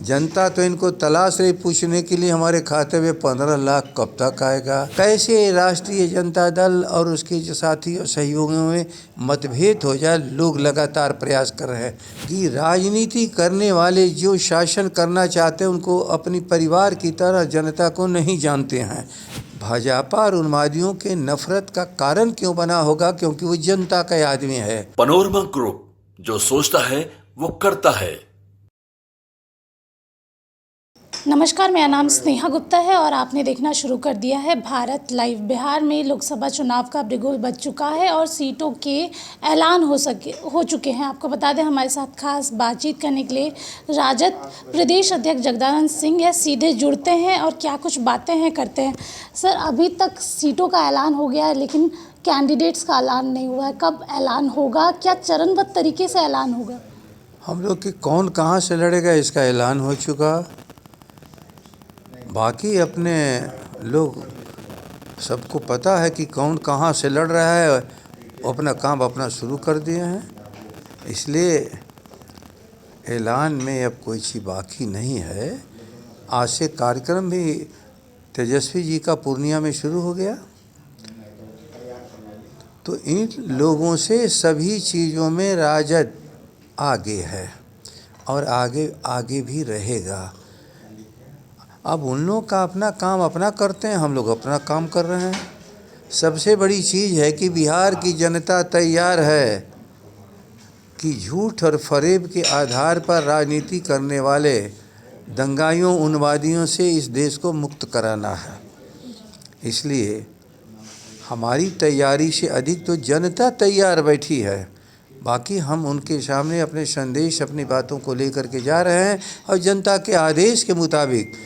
जनता तो इनको तलाश रही पूछने के लिए हमारे खाते में 15 लाख कब तक आएगा। कैसे राष्ट्रीय जनता दल और उसके जो साथी और सहयोगियों में मतभेद हो जाए, लोग लगातार प्रयास कर रहे हैं कि राजनीति करने वाले जो शासन करना चाहते हैं उनको अपनी परिवार की तरह जनता को नहीं जानते हैं। भाजपा और उन्मादियों के नफरत का कारण क्यों बना होगा? क्योंकि वो जनता का आदमी है। पैनोरमा ग्रुप, जो सोचता है वो करता है। नमस्कार, मेरा नाम स्नेहा गुप्ता है और आपने देखना शुरू कर दिया है भारत लाइव। बिहार में लोकसभा चुनाव का बिगुल बज चुका है और सीटों के ऐलान हो चुके हैं। आपको बता दें, हमारे साथ खास बातचीत करने के लिए राजद प्रदेश अध्यक्ष जगदानंद सिंह है। सीधे जुड़ते हैं और क्या कुछ बातें हैं करते हैं। सर, अभी तक सीटों का ऐलान हो गया है लेकिन कैंडिडेट्स का ऐलान नहीं हुआ है। कब ऐलान होगा? क्या चरणबद्ध तरीके से ऐलान होगा? हम लोग कि कौन कहाँ से लड़ेगा इसका ऐलान हो चुका। बाकी अपने लोग सबको पता है कि कौन कहाँ से लड़ रहा है, अपना काम अपना शुरू कर दिए हैं। इसलिए ऐलान में अब कोई चीज़ बाकी नहीं है। आज से कार्यक्रम भी तेजस्वी जी का पूर्णिया में शुरू हो गया, तो इन लोगों से सभी चीज़ों में राजद आगे है और आगे भी रहेगा। अब उन लोग का अपना काम अपना करते हैं, हम लोग अपना काम कर रहे हैं। सबसे बड़ी चीज़ है कि बिहार की जनता तैयार है कि झूठ और फरेब के आधार पर राजनीति करने वाले दंगाइयों, उन्मादियों से इस देश को मुक्त कराना है। इसलिए हमारी तैयारी से अधिक तो जनता तैयार बैठी है। बाकी हम उनके सामने अपने संदेश, अपनी बातों को लेकर के जा रहे हैं और जनता के आदेश के मुताबिक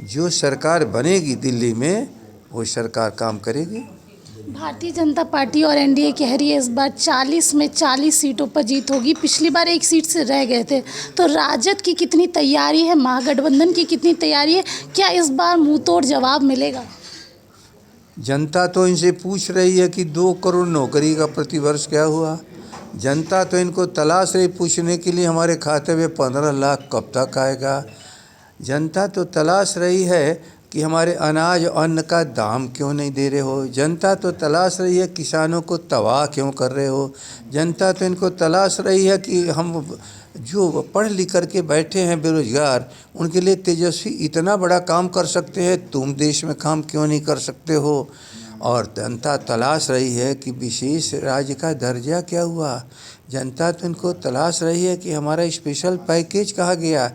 जो सरकार बनेगी दिल्ली में, वो सरकार काम करेगी। भारतीय जनता पार्टी और एनडीए कह रही है इस बार 40 में 40 सीटों पर जीत होगी। पिछली बार एक सीट से रह गए थे। तो राजद की कितनी तैयारी है, महागठबंधन की कितनी तैयारी है? क्या इस बार मुंह तोड़ जवाब मिलेगा? जनता तो इनसे पूछ रही है कि 2 करोड़ नौकरी का प्रतिवर्ष क्या हुआ। जनता तो इनको तलाश रही पूछने के लिए हमारे खाते में 15 लाख कब तक आएगा। जनता तो तलाश रही है कि हमारे अनाज अन्न का दाम क्यों नहीं दे रहे हो। जनता तो तलाश रही है किसानों को तबाह क्यों कर रहे हो। जनता तो इनको तलाश रही है कि हम जो पढ़ लिख कर के बैठे हैं बेरोजगार, उनके लिए तेजस्वी इतना बड़ा काम कर सकते हैं, तुम देश में काम क्यों नहीं कर सकते हो। और जनता तलाश रही है कि विशेष राज्य का दर्जा क्या हुआ। जनता तो इनको तलाश रही है कि हमारा स्पेशल पैकेज कहाँ गया।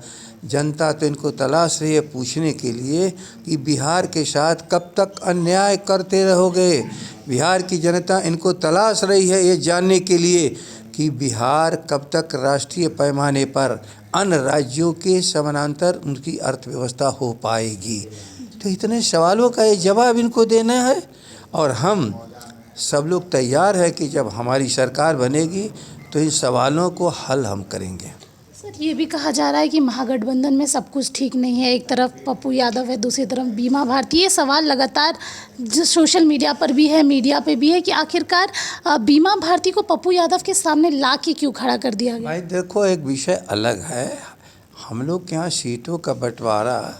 जनता तो इनको तलाश रही है पूछने के लिए कि बिहार के साथ कब तक अन्याय करते रहोगे। बिहार की जनता इनको तलाश रही है ये जानने के लिए कि बिहार कब तक राष्ट्रीय पैमाने पर अन्य राज्यों के समानांतर उनकी अर्थव्यवस्था हो पाएगी। तो इतने सवालों का ये जवाब इनको देना है और हम सब लोग तैयार है कि जब हमारी सरकार बनेगी तो इन सवालों को हल हम करेंगे। सर, ये भी कहा जा रहा है कि महागठबंधन में सब कुछ ठीक नहीं है। एक तरफ पप्पू यादव है, दूसरी तरफ बीमा भारती। ये सवाल लगातार जो सोशल मीडिया पर भी है, मीडिया पे भी है कि आखिरकार बीमा भारती को पप्पू यादव के सामने ला के क्यों खड़ा कर दिया गया? भाई देखो, एक विषय अलग है। हम लोग के यहाँ सीटों का बंटवारा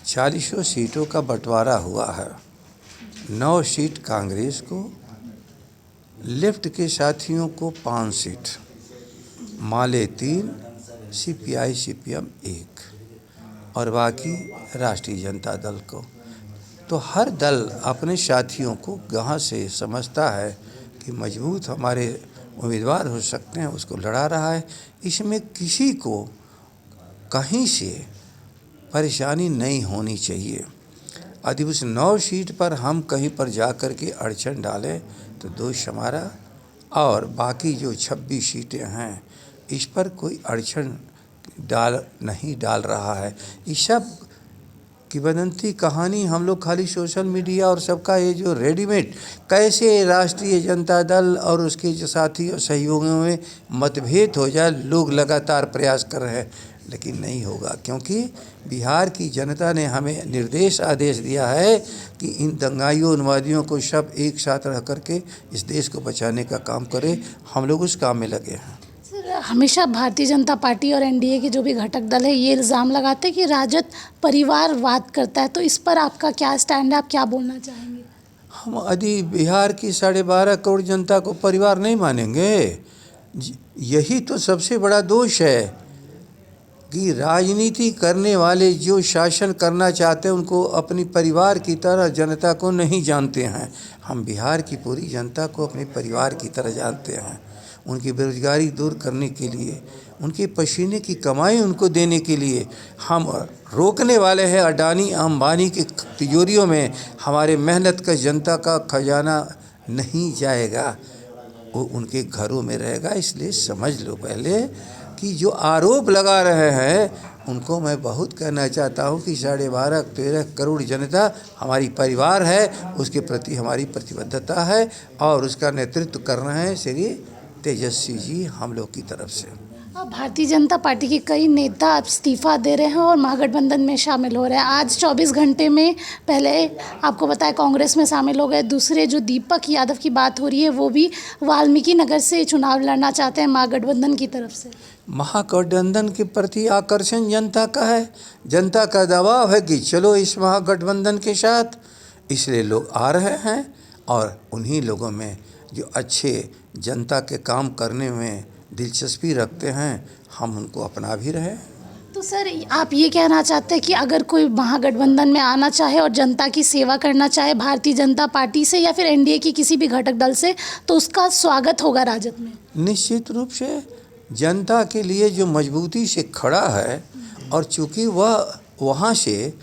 40 सीटों का बंटवारा हुआ है। 9 सीट कांग्रेस को, लेफ्ट के साथियों को 5 सीट, माले 3, सीपीआई सीपीएम 1 और बाकी राष्ट्रीय जनता दल को। तो हर दल अपने साथियों को कहाँ से समझता है कि मजबूत हमारे उम्मीदवार हो सकते हैं, उसको लड़ा रहा है। इसमें किसी को कहीं से परेशानी नहीं होनी चाहिए। यदि उस 9 सीट पर हम कहीं पर जा कर के अड़चन डालें तो दोष हमारा, और बाकी जो 26 सीटें हैं इस पर कोई अड़चन नहीं डाल रहा है। ये सब किंवदंती कहानी हम लोग खाली सोशल मीडिया और सबका ये जो रेडीमेड कैसे राष्ट्रीय जनता दल और उसके जो साथी और सहयोगियों में मतभेद हो जाए, लोग लगातार प्रयास कर रहे हैं, लेकिन नहीं होगा। क्योंकि बिहार की जनता ने हमें निर्देश आदेश दिया है कि इन दंगाइयों, उन्मादियों को सब एक साथ रह करके इस देश को बचाने का काम करें। हम लोग उस काम में लगे हैं। सर, हमेशा भारतीय जनता पार्टी और एनडीए के जो भी घटक दल है ये इल्ज़ाम लगाते हैं कि राजद परिवारवाद करता है, तो इस पर आपका क्या स्टैंड है, आप क्या बोलना चाहेंगे? हम यदि बिहार की 12.5 करोड़ जनता को परिवार नहीं मानेंगे, यही तो सबसे बड़ा दोष है कि राजनीति करने वाले जो शासन करना चाहते हैं उनको अपनी परिवार की तरह जनता को नहीं जानते हैं। हम बिहार की पूरी जनता को अपने परिवार की तरह जानते हैं। उनकी बेरोजगारी दूर करने के लिए, उनके पसीने की कमाई उनको देने के लिए हम रोकने वाले हैं। अडानी अंबानी की तिजोरियों में हमारे मेहनत का जनता का खजाना नहीं जाएगा, वो उनके घरों में रहेगा। इसलिए समझ लो पहले कि जो आरोप लगा रहे हैं उनको मैं बहुत कहना चाहता हूँ कि 12.5-13 करोड़ जनता हमारी परिवार है, उसके प्रति हमारी प्रतिबद्धता है और उसका नेतृत्व कर रहे हैं श्री तेजस्वी जी हम लोग की तरफ से। अब भारतीय जनता पार्टी के कई नेता इस्तीफा दे रहे हैं और महागठबंधन में शामिल हो रहे हैं। आज 24 घंटे में पहले आपको बताया कांग्रेस में शामिल हो गए। दूसरे जो दीपक यादव की बात हो रही है वो भी वाल्मीकि नगर से चुनाव लड़ना चाहते हैं महागठबंधन की तरफ से। महागठबंधन के प्रति आकर्षण जनता का है, जनता का दबाव है कि चलो इस महागठबंधन के साथ, इसलिए लोग आ रहे हैं और उन्हीं लोगों में जो अच्छे जनता के काम करने में दिलचस्पी रखते हैं हम उनको अपना भी रहे। तो सर आप ये कहना चाहते हैं कि अगर कोई महागठबंधन में आना चाहे और जनता की सेवा करना चाहे भारतीय जनता पार्टी से या फिर एनडीए की किसी भी घटक दल से, तो उसका स्वागत होगा राजद में? निश्चित रूप से जनता के लिए जो मजबूती से खड़ा है और चूँकि वह वहाँ से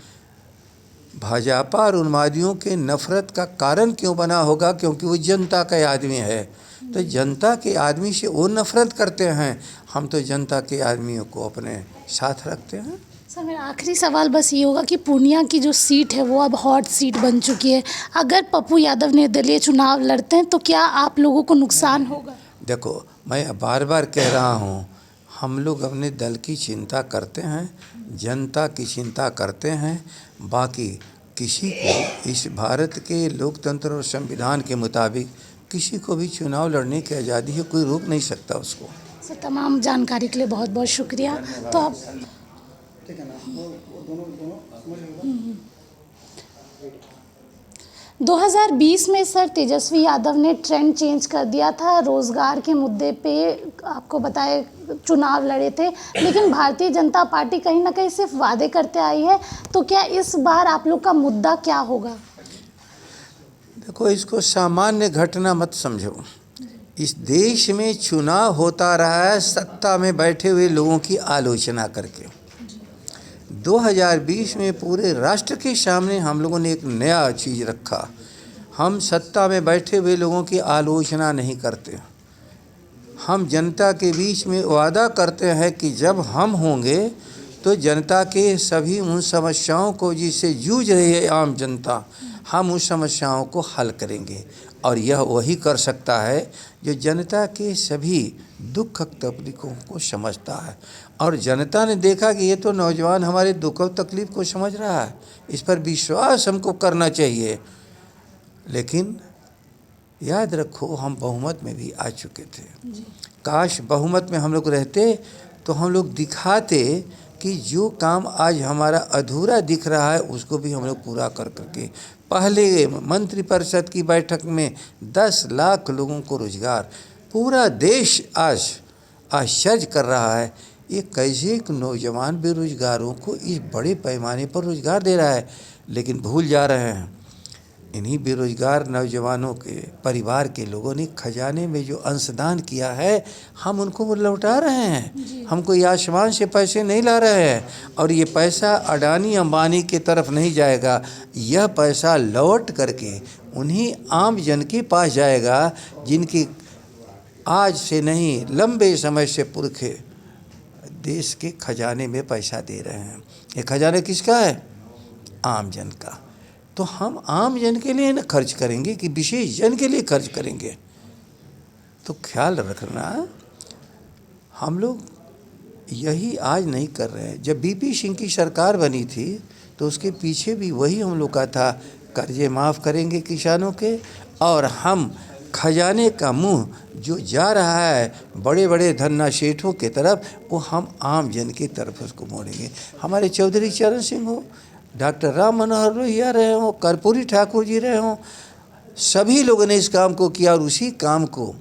भाजपा और उन्मादियों के नफ़रत का कारण क्यों बना होगा, क्योंकि वो जनता का आदमी है। तो जनता के आदमी से वो नफ़रत करते हैं, हम तो जनता के आदमियों को अपने साथ रखते हैं। सर मेरा आखिरी सवाल बस ये होगा कि पूर्णिया की जो सीट है वो अब हॉट सीट बन चुकी है। अगर पप्पू यादव निर्दलीय चुनाव लड़ते हैं तो क्या आप लोगों को नुकसान होगा? देखो मैं बार बार कह रहा हूँ, हम लोग अपने दल की चिंता करते हैं, जनता की चिंता करते हैं। बाकी किसी को इस भारत के लोकतंत्र और संविधान के मुताबिक किसी को भी चुनाव लड़ने की आज़ादी है, कोई रोक नहीं सकता उसको। सर तमाम जानकारी के लिए बहुत बहुत शुक्रिया। तो आप 2020 में सर तेजस्वी यादव ने ट्रेंड चेंज कर दिया था, रोज़गार के मुद्दे पे आपको बताए चुनाव लड़े थे, लेकिन भारतीय जनता पार्टी कहीं ना कहीं सिर्फ वादे करते आई है। तो क्या इस बार आप लोग का मुद्दा क्या होगा? देखो इसको सामान्य घटना मत समझो। इस देश में चुनाव होता रहा है सत्ता में बैठे हुए लोगों की आलोचना करके। 2020 में पूरे राष्ट्र के सामने हम लोगों ने एक नया चीज़ रखा। हम सत्ता में बैठे हुए लोगों की आलोचना नहीं करते। हम जनता के बीच में वादा करते हैं कि जब हम होंगे तो जनता के सभी उन समस्याओं को जिससे जूझ रही है आम जनता, हम उस समस्याओं को हल करेंगे। और यह वही कर सकता है जो जनता के सभी दुख तकलीफ़ों को समझता है। और जनता ने देखा कि ये तो नौजवान हमारे दुख और तकलीफ़ को समझ रहा है, इस पर विश्वास हमको करना चाहिए। लेकिन याद रखो हम बहुमत में भी आ चुके थे। काश बहुमत में हम लोग रहते तो हम लोग दिखाते कि जो काम आज हमारा अधूरा दिख रहा है उसको भी हम लोग पूरा कर करके, पहले मंत्रिपरिषद की बैठक में 10 लाख लोगों को रोजगार, पूरा देश आज आश्चर्य कर रहा है ये कैसे एक नौजवान बेरोजगारों को इस बड़े पैमाने पर रोजगार दे रहा है। लेकिन भूल जा रहे हैं इन्हीं बेरोजगार नौजवानों के परिवार के लोगों ने खजाने में जो अंशदान किया है हम उनको लौटा रहे हैं। हम कोई आसमान से पैसे नहीं ला रहे हैं और ये पैसा अडानी अंबानी की तरफ नहीं जाएगा, यह पैसा लौट करके उन्हीं आम जन के पास जाएगा जिनकी आज से नहीं लंबे समय से पुरखे देश के खजाने में पैसा दे रहे हैं। ये खजाना किसका है? आम जन का। तो हम आम जन के लिए न खर्च करेंगे कि विशेष जन के लिए खर्च करेंगे? तो ख्याल रखना हम लोग यही आज नहीं कर रहे हैं। जब बीपी सिंह की सरकार बनी थी तो उसके पीछे भी वही हम लोग का था, कर्जे माफ़ करेंगे किसानों के और हम खजाने का मुंह जो जा रहा है बड़े बड़े धन्ना सेठों के तरफ, वो हम आम जन की तरफ उसको मोड़ेंगे। हमारे चौधरी चरण सिंह हो, डॉक्टर राम मनोहर लोहिया रहे हों, कर्पूरी ठाकुर जी रहे हों, सभी लोगों ने इस काम को किया और उसी काम को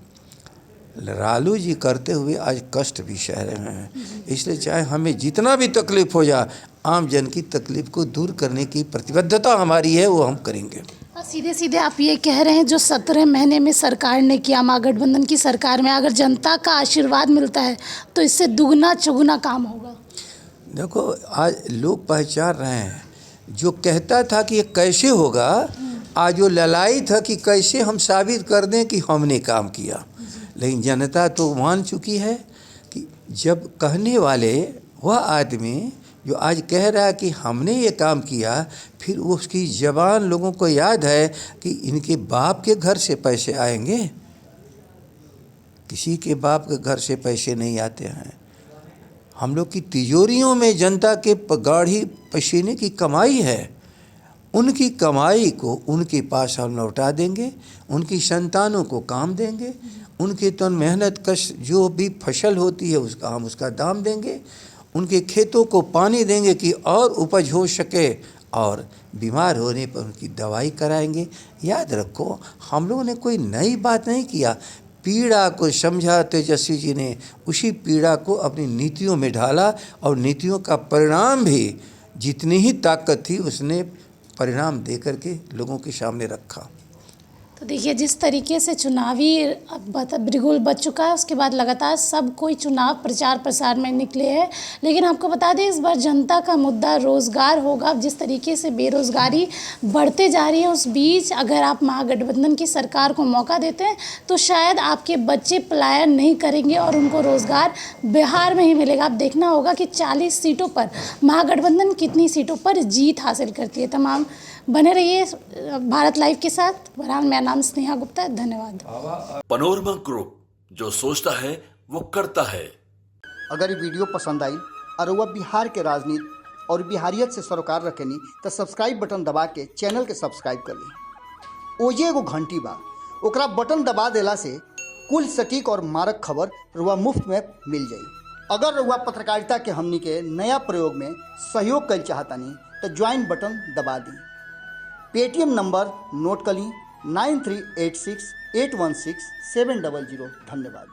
लालू जी करते हुए आज कष्ट भी सह रहे हैं। इसलिए चाहे हमें जितना भी तकलीफ हो जाए, आम जन की तकलीफ को दूर करने की प्रतिबद्धता हमारी है, वो हम करेंगे। सीधे सीधे आप ये कह रहे हैं जो 17 महीने में सरकार ने किया, महागठबंधन की सरकार में, अगर जनता का आशीर्वाद मिलता है तो इससे दुगना चौगुना काम होगा। देखो आज लोग पहचान रहे हैं, जो कहता था कि ये कैसे होगा, आज वो ललाई था कि कैसे हम साबित कर दें कि हमने काम किया। लेकिन जनता तो मान चुकी है कि जब कहने वाले वह आदमी जो आज कह रहा है कि हमने ये काम किया, फिर उसकी ज़बान लोगों को याद है कि इनके बाप के घर से पैसे आएंगे, किसी के बाप के घर से पैसे नहीं आते हैं। हम लोग की तिजोरियों में जनता के गाढ़ी पसीने की कमाई है, उनकी कमाई को उनके पास हम लौटा देंगे, उनकी संतानों को काम देंगे, उनके तन मेहनत कश जो भी फसल होती है उसका हम उसका दाम देंगे, उनके खेतों को पानी देंगे कि और उपज हो सके, और बीमार होने पर उनकी दवाई कराएंगे। याद रखो, हम लोगों ने कोई नई बात नहीं किया, पीड़ा को समझा तेजस्वी जी ने, उसी पीड़ा को अपनी नीतियों में ढाला और नीतियों का परिणाम भी जितनी ही ताकत थी उसने परिणाम दे करके लोगों के सामने रखा। तो देखिए जिस तरीके से चुनावी बिगुल बच चुका है, उसके बाद लगातार सब कोई चुनाव प्रचार प्रसार में निकले हैं, लेकिन आपको बता दें इस बार जनता का मुद्दा रोज़गार होगा। जिस तरीके से बेरोज़गारी बढ़ते जा रही है, उस बीच अगर आप महागठबंधन की सरकार को मौका देते हैं तो शायद आपके बच्चे पलायन नहीं करेंगे और उनको रोज़गार बिहार में ही मिलेगा। अब देखना होगा कि 40 सीटों पर महागठबंधन कितनी सीटों पर जीत हासिल करती है। तमाम बने रहिए भारत लाइव के साथ। बहरहाल मेरा नाम स्नेहा गुप्ता है, धन्यवाद। पनोरमा ग्रुप, जो सोचता है वो करता है। अगर ये वीडियो पसंद आई और वह बिहार के राजनीति और बिहारियत से सरोकार रखेनी तो सब्सक्राइब बटन दबा के चैनल के सब्सक्राइब कर ली। ओजे एगो घंटी बा, ओकरा बटन दबा देला से कुल सटीक और मारक खबर रुआ मुफ्त में मिल जाई। अगर रुआ पत्रकारिता के हमनी के नया प्रयोग में सहयोग कर चाहतानी तो ज्वाइन बटन दबा दी। पेटीएम नंबर नोट कर ली 9386816700। धन्यवाद।